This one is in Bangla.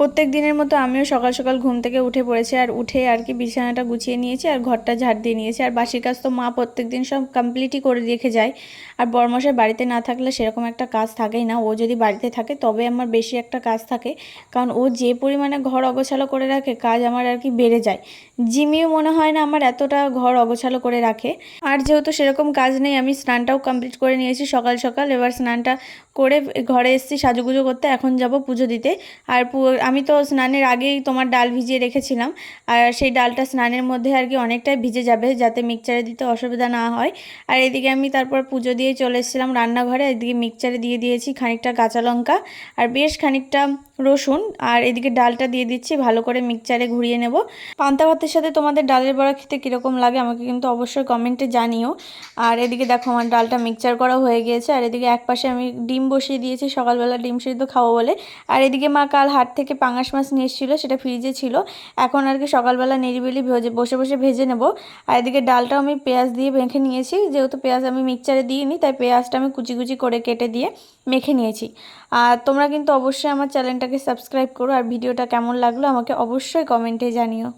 প্রত্যেক দিনের মতো আমিও সকাল সকাল ঘুম থেকে উঠে পড়েছি, আর উঠে আর কি বিছানাটা গুছিয়ে নিয়েছি আর ঘরটা ঝাড় দিয়ে নিয়েছি। আর বাসির কাজ তো মা প্রত্যেক দিন সব কমপ্লিটই করে রেখে যায়। আর বড়মশাই বাড়িতে না থাকলে সেরকম একটা কাজ থাকেই না, ও যদি বাড়িতে থাকে তবে আমার বেশি একটা কাজ থাকে, কারণ ও যে পরিমাণে ঘর অগোছালো করে রাখে কাজ আমার আর কি বেড়ে যায়। জিমিও মনে হয় না আমার এতটা ঘর অগোছালো করে রাখে। আর যেহেতু সেরকম কাজ নেই, আমি স্নানটাও কমপ্লিট করে নিয়েছি সকাল সকাল। এবার স্নানটা করে ঘরে এসেছি সাজুগুজু করতে, এখন যাব পুজো দিতে। আর আমি তো স্নানের আগেই তোমার ডাল ভিজিয়ে রেখেছিলাম, আর সেই ডালটা স্নানের মধ্যে আর কি অনেকটাই ভিজে যাবে যাতে মিক্সচারে দিতে অসুবিধা না হয়। আর এদিকে আমি তারপর পুজো দিয়ে চলে এসেছিলাম রান্নাঘরে। এদিকে মিক্সচারে দিয়ে দিয়েছি খানিকটা কাঁচা লঙ্কা আর বেশ খানিকটা রসুন, আর এদিকে ডালটা দিয়ে দিচ্ছি, ভালো করে মিক্সচারে ঘুরিয়ে নেব। পান্তা ভাতের সাথে তোমাদের ডালের বড়া খেতে কীরকম লাগে আমাকে কিন্তু অবশ্যই কমেন্টে জানিও। আর এদিকে দেখো আমার ডালটা মিক্সচার করা হয়ে গিয়েছে, আর এদিকে একপাশে আমি ডিম বসিয়ে দিয়েছি, সকালবেলা ডিম সিদ্ধ খাবো বলে। আর এদিকে মা কাল হাট থেকে পাঙাশ মাছ নিয়ে এসেছিলো, সেটা ফ্রিজে ছিল, এখন আর কি সকালবেলা নিরিবিলি বসে বসে ভেজে নেব। আর এদিকে ডালটাও আমি পেঁয়াজ দিয়ে মেখে নিয়েছি, যেহেতু পেঁয়াজ আমি মিক্সচারে দিইনি তাই পেঁয়াজটা আমি কুচি কুচি করে কেটে দিয়ে মেখে নিয়েছি। আর তোমরা কিন্তু অবশ্যই আমার চ্যানেলটাকে সাবস্ক্রাইব করো, আর ভিডিওটা কেমন লাগলো আমাকে অবশ্যই কমেন্টে জানিও।